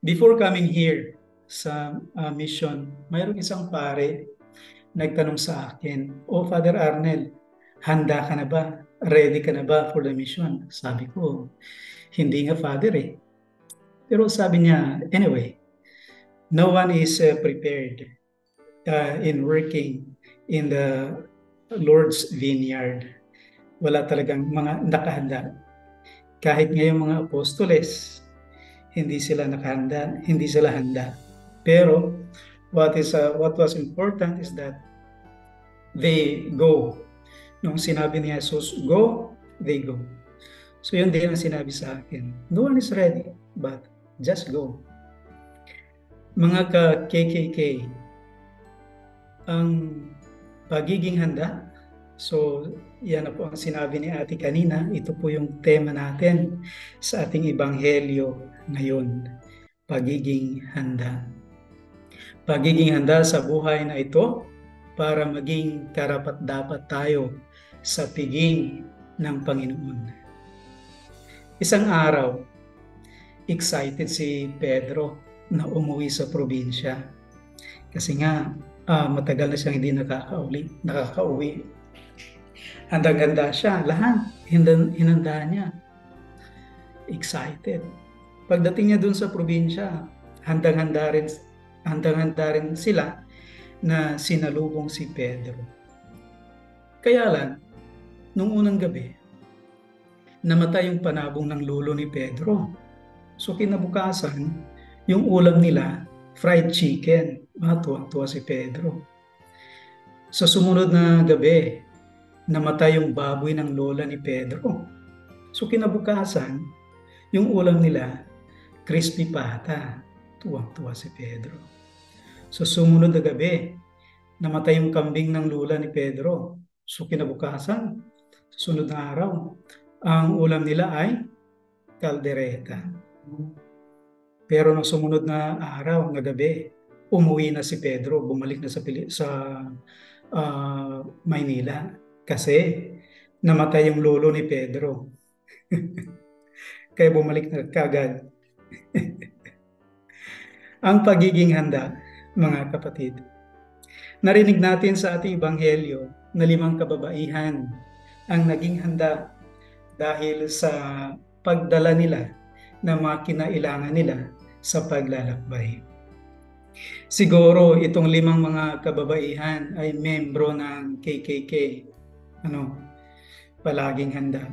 Before coming here sa mission, mayroong isang pare nagtanong sa akin, Father Arnel, handa ka na ba? Ready ka na ba for the mission? Sabi ko, hindi nga Father eh. Pero sabi niya, anyway, no one is prepared in working in the Lord's vineyard. Wala talagang mga nakahanda. Kahit ngayong mga apostoles, hindi sila nakahanda, hindi sila handa. Pero what was important is that they go. Nung sinabi ni Jesus, go, they go. So yun din ang sinabi sa akin. No one is ready, but just go. Mga ka-KKK, ang pagiging handa, so yan na po ang sinabi ni Ate kanina, ito po yung tema natin sa ating ebanghelyo ngayon, pagiging handa. Pagiging handa sa buhay na ito para maging karapat-dapat tayo sa piging ng Panginoon. Isang araw, excited si Pedro na umuwi sa probinsya. Kasi nga, matagal na siyang hindi nakakauwi. Handang-handa siya, lahat, hinanda niya. Excited. Pagdating niya dun sa probinsya, handang-handa rin sila na sinalubong si Pedro. Kaya lang, nung unang gabi, namatay yung panabong ng lolo ni Pedro. So kinabukasan, yung ulam nila, fried chicken. Tuwang-tuwa si Pedro. Sa sumunod na gabi, namatay yung baboy ng lola ni Pedro. So kinabukasan, yung ulam nila, crispy pata. Tuwang-tuwa si Pedro. So sumunod na gabi, namatay yung kambing ng lola ni Pedro. So kinabukasan, susunod na araw, ang ulam nila ay kaldereta. Pero nung sumunod na araw, na gabi, umuwi na si Pedro, bumalik na sa Maynila. Kasi namatay yung lolo ni Pedro. Kaya bumalik na kagad. Ang pagiging handa, mga kapatid. Narinig natin sa ating ebanghelyo na 5 kababaihan ang naging handa dahil sa pagdala nila ng mga kinailangan nila sa paglalakbay. Siguro itong 5 mga kababaihan ay membro ng KKK. Palaging handa.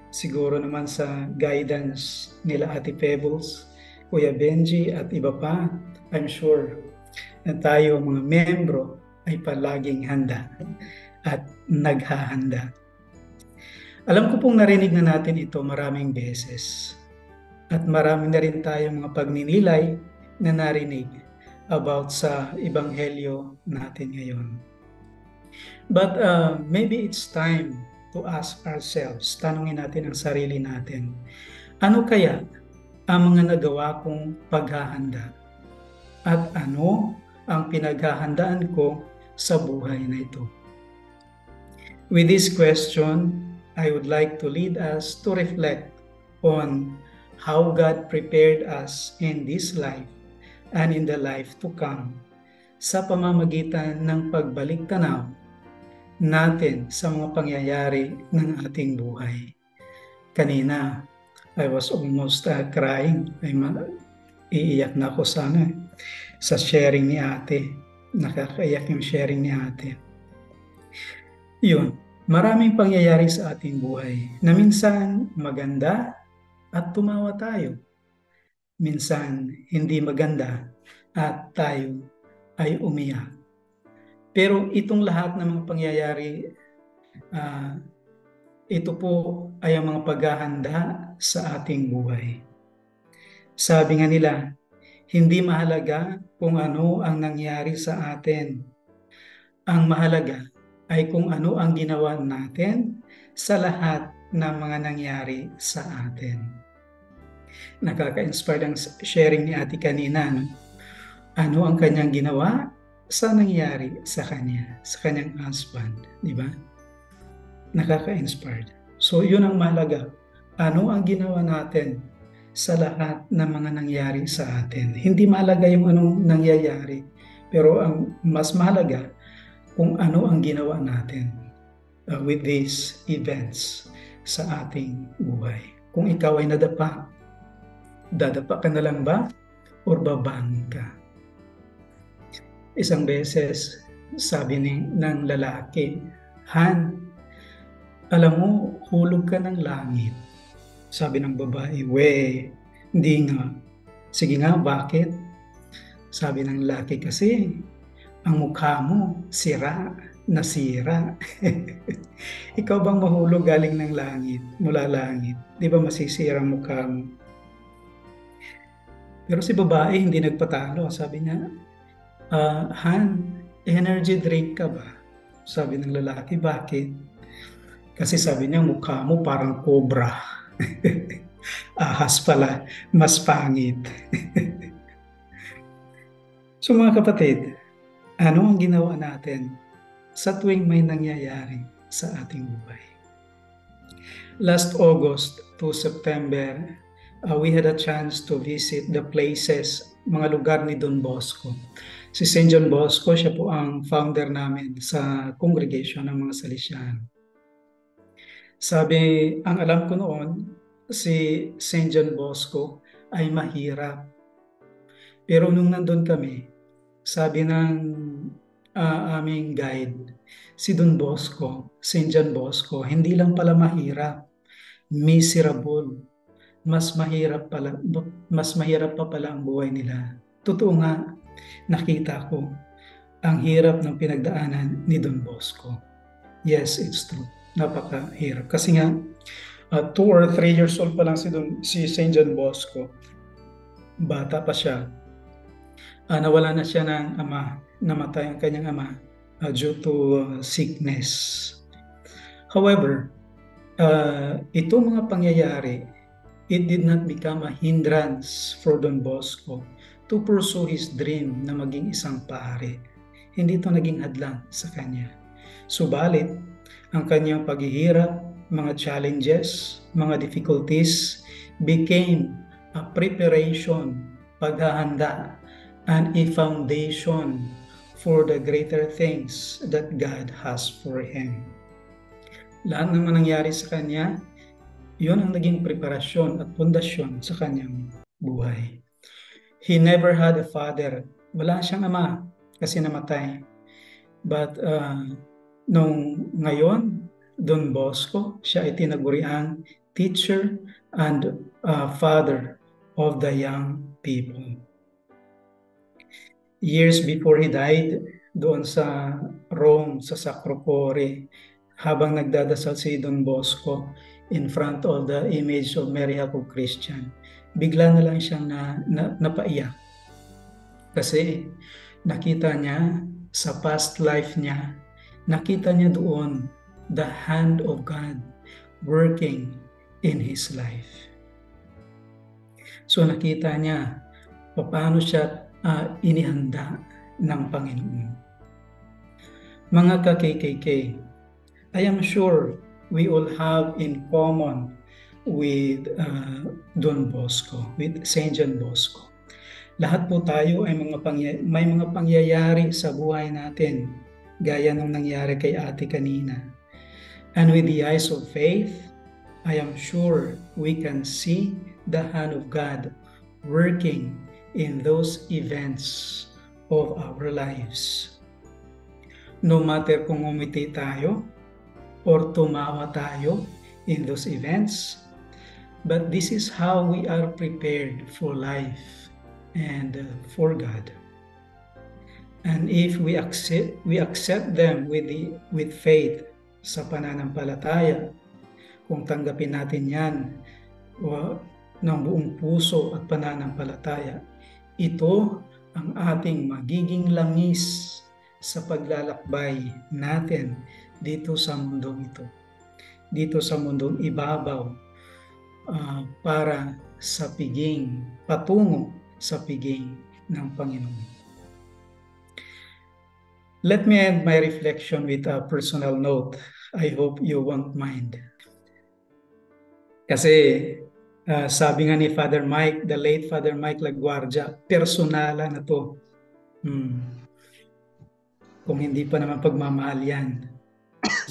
Siguro naman sa guidance nila Ate Pebbles, Kuya Benji at iba pa, I'm sure na tayo mga membro ay palaging handa at naghahanda. Alam ko pong narinig na natin ito maraming beses at marami na rin tayong mga pagninilay na narinig about sa ebanghelyo natin ngayon. But maybe it's time to ask ourselves, tanungin natin ang sarili natin, ano kaya ang mga nagawa kong paghahanda? At ano ang pinaghahandaan ko sa buhay na ito? With this question, I would like to lead us to reflect on how God prepared us in this life and in the life to come sa pamamagitan ng pagbalik tanaw natin sa mga pangyayari ng ating buhay. Kanina, I was almost crying. Iiyak na ako sana sa sharing ni ate. Nakakaiyak yung sharing ni ate. Yun, maraming pangyayari sa ating buhay na minsan maganda at tumawa tayo. Minsan hindi maganda at tayo ay umiyak. Pero itong lahat ng mga pangyayari, ito po ay ang mga paghahanda sa ating buhay. Sabi nga nila, hindi mahalaga kung ano ang nangyari sa atin. Ang mahalaga ay kung ano ang ginawa natin sa lahat ng mga nangyari sa atin. Nakaka-inspire ang sharing ni ate kanina. Ano ang kanyang ginawa sa nangyari sa kanya, sa kanyang husband, di ba? Nakaka-inspired. So yun ang mahalaga. Ano ang ginawa natin sa lahat ng mga nangyari sa atin. Hindi mahalaga yung anong nangyayari, pero ang mas mahalaga kung ano ang ginawa natin with these events sa ating buhay. Kung ikaw ay nadapa, dadapa ka na lang ba or babangon ka? Isang beses, sabi ng lalaki, Han, alam mo, hulog ka ng langit. Sabi ng babae, hindi nga. Sige nga, bakit? Sabi ng lalaki, kasi ang mukha mo, nasira. Ikaw bang mahulog galing ng langit, mula langit? Di ba masisira ang mukha mo? Pero si babae hindi nagpatalo. Sabi niya, Han, energy drink ka ba? Sabi ng lalaki, bakit? Kasi sabi niya, mukha mo parang cobra. Ahas pala, mas pangit. So mga kapatid, ano ang ginawa natin sa tuwing may nangyayari sa ating buhay? Last August to September, we had a chance to visit the places, mga lugar ni Don Bosco. Si St. John Bosco, siya po ang founder namin sa congregation ng mga Salesiano. Sabi, ang alam ko noon, si St. John Bosco ay mahirap. Pero nung nandun kami, sabi ng aming guide, si Don Bosco, St. John Bosco, hindi lang pala mahirap, miserable. Mas mahirap pa pala ang buhay nila. Totoo nga, nakita ko ang hirap ng pinagdaanan ni Don Bosco. Yes, it's true. Napakahirap. Kasi nga, 2 or 3 years old pa lang si St. John Bosco. Bata pa siya. Nawala na siya ng ama. Namatay ang kanyang ama due to sickness. However, itong mga pangyayari, it did not become a hindrance for Don Bosco to pursue his dream na maging isang pare. Hindi ito naging hadlang sa kanya. Subalit, ang kanyang paghihirap, mga challenges, mga difficulties became a preparation, paghahanda, and a foundation for the greater things that God has for him. Lahat ng nangyari sa kanya, yun ang naging preparasyon at pundasyon sa kanyang buhay. He never had a father. Wala siyang ama kasi namatay. But nung ngayon, Don Bosco, siya ay tinaguriang teacher and father of the young people. Years before he died, doon sa Rome, sa Sacro Cuore, habang nagdadasal si Don Bosco in front of the image of Mary Jacob Christian, bigla na lang siyang napaiyak. Kasi nakita niya sa past life niya, nakita niya doon the hand of God working in his life. So nakita niya paano siya inihanda ng Panginoon. Mga ka-KKK, I am sure we all have in common with Don Bosco, with St. John Bosco. Lahat po tayo ay may mga pangyayari sa buhay natin, gaya nung nangyari kay ate kanina. And with the eyes of faith, I am sure we can see the hand of God working in those events of our lives. No matter kung umiti tayo or tumawa tayo in those events, but this is how we are prepared for life and for God. And if we accept them with faith, sa pananampalataya, kung tanggapin natin yan ng buong puso at pananampalataya, ito ang ating magiging langis sa paglalakbay natin dito sa mundong ito, dito sa mundong ibabaw, para sa piging, patungo sa piging ng Panginoon. Let me end my reflection with a personal note. I hope you won't mind. Kasi Sabi nga ni Father Mike, the late Father Mike Laguardia, personala na to. Kung hindi pa naman pagmamahal yan.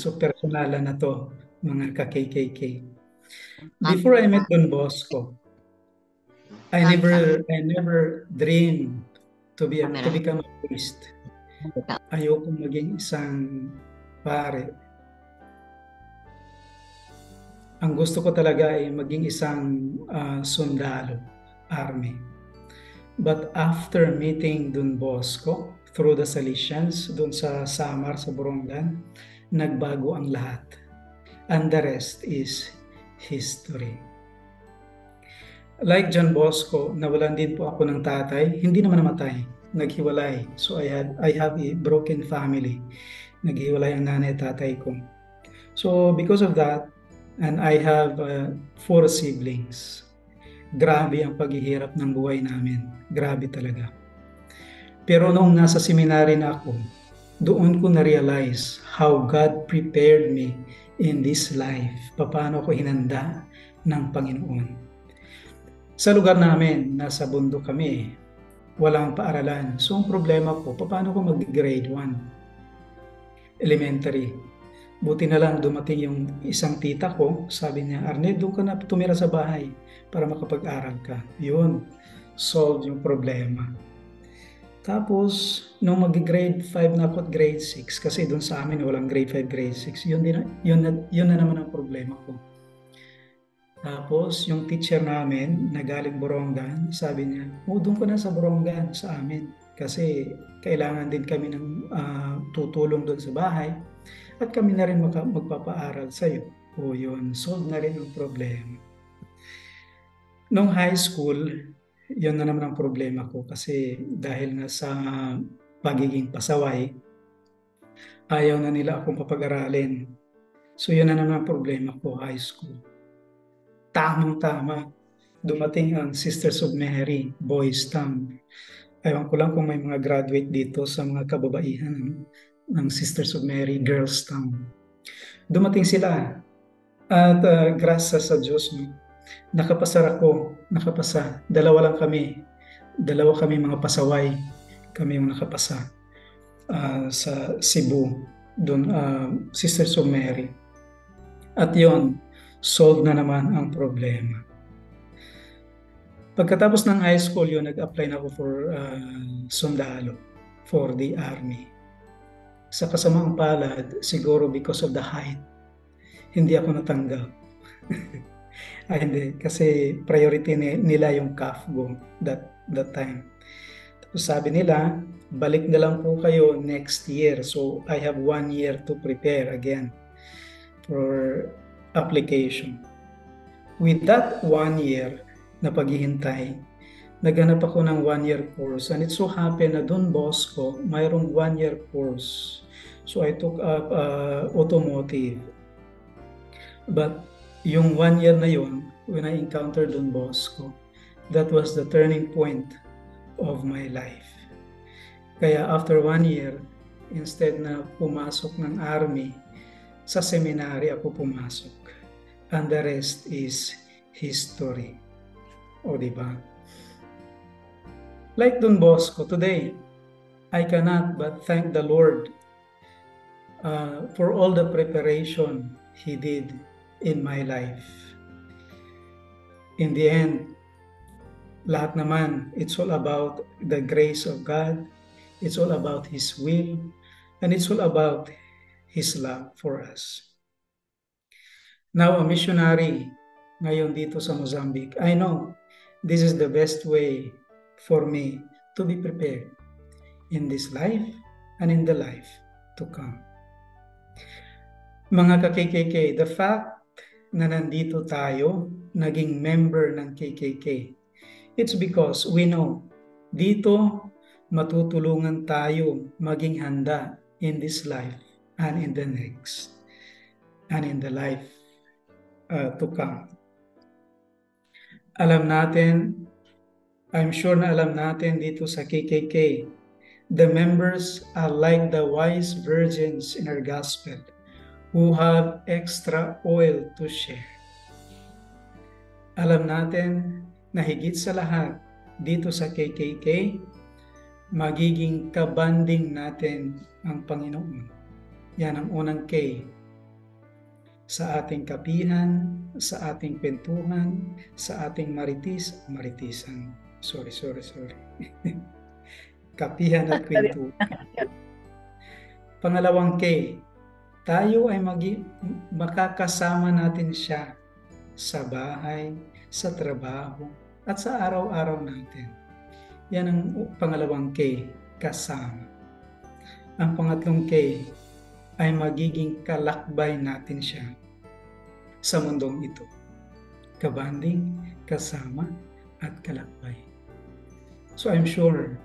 So personala na to, mga ka-KKK. Before I met Don Bosco, I never dreamed to become a priest. Ayoko maging isang pare. Ang gusto ko talaga ay maging isang sundalo, army. But after meeting Don Bosco through the Salesians, doon sa Samar, sa Borongan, nagbago ang lahat. And the rest is history. Like John Bosco, nawalan din po ako ng tatay. Hindi naman namatay, naghiwalay. So I have a broken family. Naghiwalay ang nanay at tatay ko. So because of that, and I have 4 siblings. Grabe ang paghihirap ng buhay namin. Grabe talaga. Pero nung nasa seminary na ako, doon ko na-realize how God prepared me in this life. Paano ako hinanda ng Panginoon. Sa lugar namin, nasa bundok kami, walang paaralan. So ang problema ko, paano ko mag-grade 1? Elementary. Buti na lang dumating yung isang tita ko, sabi niya, Arnel, doon ka na tumira sa bahay para makapag-aral ka. Yun, solve yung problema. Tapos, nung mag-grade 5 na ako at grade 6, kasi doon sa amin walang grade 5, grade 6, yun na naman ang problema ko. Tapos, yung teacher namin na galing Borongan, sabi niya, doon ko na sa Borongan sa amin kasi kailangan din kami ng tutulong doon sa bahay at kami na rin magpapaaral sa iyo. Yun, solve na rin ang problema. Nung high school, yun na naman ang problema ko kasi dahil nga sa pagiging pasaway, ayaw na nila akong papag-aralin. So yun na naman ang problema ko, high school. Tamang-tama, dumating ang Sisters of Mary, Boys Town. Ewan ko lang kung may mga graduate dito sa mga kababaihan ng Sisters of Mary, Girls Town. Dumating sila at grasya sa Diyos, nakapasa. Dalawa kami mga pasaway, kami yung nakapasa sa Cebu, doon Sisters of Mary. At yon, solve na naman ang problema. Pagkatapos ng high school, yun, nag-apply na ako for sundalo, for the army. Sa kasamaang palad, siguro because of the height, hindi ako natanggap. Hindi, kasi priority nila yung CAFGO that time. Tapos sabi nila, balik na lang po kayo next year. So I have 1 year to prepare again for application. With that 1 year na paghihintay, naghanap ako ng 1-year course, and it so happened na Don Bosco mayroong 1-year course. So I took up automotive. But yung 1 year na yun, when I encountered Don Bosco, that was the turning point of my life. Kaya after 1 year, instead na pumasok ng army, sa seminary ako pumasok. And the rest is history. O diba? Like Don Bosco, today, I cannot but thank the Lord for all the preparation He did in my life. In the end, lahat naman, it's all about the grace of God, it's all about His will, and it's all about His love for us. Now, a missionary ngayon dito sa Mozambique, I know this is the best way for me to be prepared in this life and in the life to come. Mga ka-KKK, the fact na nandito tayo, naging member ng KKK, it's because we know dito matutulungan tayo maging handa in this life and in the next and in the life to come. Alam natin, I'm sure na alam natin dito sa KKK, the members are like the wise virgins in our gospel who have extra oil to share. Alam natin na higit sa lahat dito sa KKK, magiging kabanding natin ang Panginoon. Yan ang unang K. Sa ating kapihan, sa ating kwentuhan, sa ating maritisan. Sorry. Kapihan at kwentuhan. Pangalawang K, tayo ay makakasama natin siya sa bahay, sa trabaho, at sa araw-araw natin. Yan ang pangalawang K, kasama. Ang pangatlong K ay magiging kalakbay natin siya sa mundong ito. Kabanding, kasama, at kalakbay. So I'm sure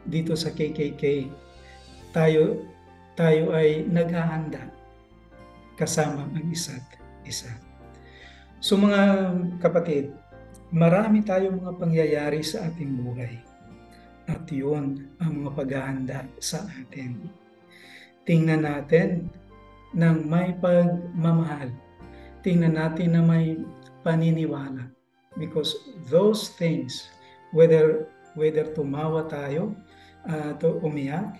dito sa KKK, tayo ay naghahanda kasama ang isa't isa. So mga kapatid, marami tayong mga pangyayari sa ating buhay. At yun ang mga paghahanda sa atin. Tingnan natin ng may pagmamahal. Tingnan natin na may paniniwala. Because those things, whether tumawa tayo, to umiyak,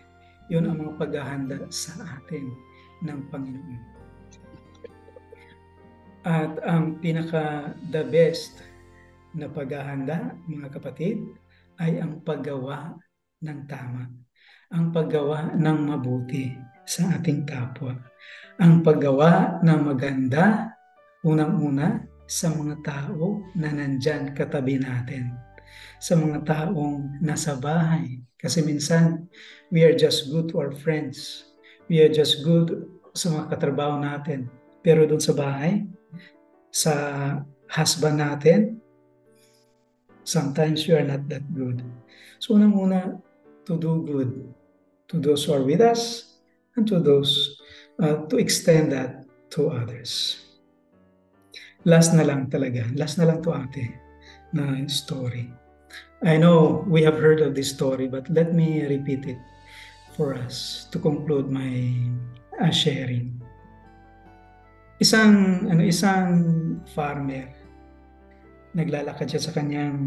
yun ang mga paghahanda sa atin ng Panginoon. At ang the best na paghahanda, mga kapatid, ay ang paggawa ng tama. Ang paggawa ng mabuti sa ating kapwa. Ang paggawa ng maganda, unang-una, sa mga tao na nandyan katabi natin. Sa mga taong nasa bahay. Kasi minsan, we are just good to our friends. We are just good sa mga katrabaho natin. Pero doon sa bahay, sa husband natin, sometimes we are not that good. So unang-una, to do good to those who are with us and to those, to extend that to others. Last na lang to ate na story. I know we have heard of this story, but let me repeat it for us to conclude my sharing. Isang farmer, naglalakad siya sa kanyang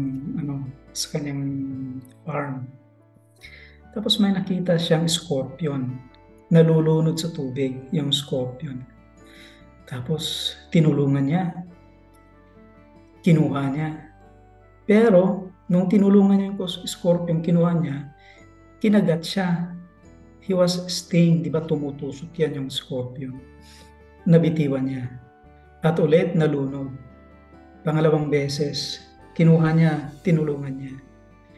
farm. Tapos may nakita siyang scorpion, nalulunod sa tubig yung scorpion. Tapos tinulungan niya, kinuha niya. Pero nung tinulungan niya yung scorpion, kinuha niya, kinagat siya. He was stinged, di ba tumutusok yan yung scorpion. Nabitiwan niya. At ulit nalunod. Pangalawang beses, kinuha niya, tinulungan niya.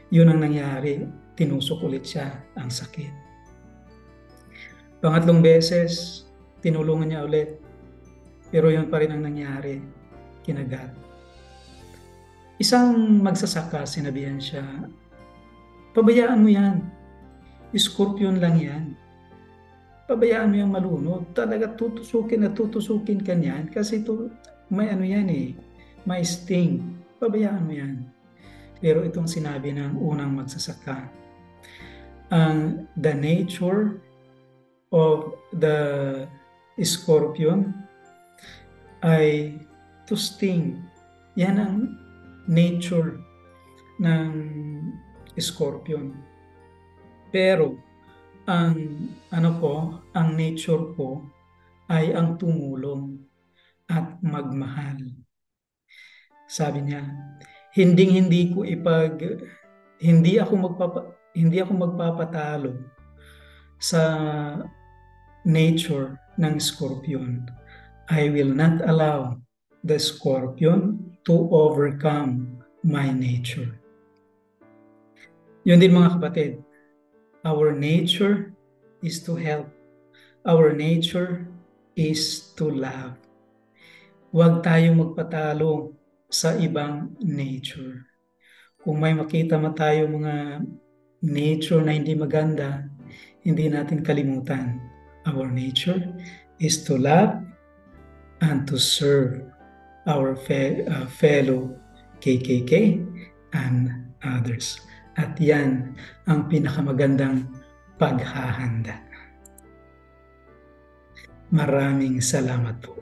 Yun ang nangyari, tinusok ulit siya, ang sakit. Pangatlong beses, tinulungan niya ulit. Pero yun pa rin ang nangyari, kinagat. Isang magsasaka, sinabihan siya, pabayaan mo yan. Scorpion lang yan. Pabayaan mo yung malunod. Talaga tutusukin ka niyan kasi may may sting. Pabayaan mo yan. Pero itong sinabi ng unang magsasaka, the nature of the scorpion ay to sting. Yan ang nature ng scorpion. Pero ang nature ko ay ang tumulong at magmahal. Sabi niya, hindi ako magpapatalo sa nature ng scorpion. I will not allow the scorpion to overcome my nature. Yun din mga kapatid, our nature is to help. Our nature is to love. Huwag tayong magpatalo sa ibang nature. Kung may makita tayo mga nature na hindi maganda, hindi natin kalimutan. Our nature is to love and to serve our fellow KKK and others. At yan ang pinakamagandang paghahanda. Maraming salamat po.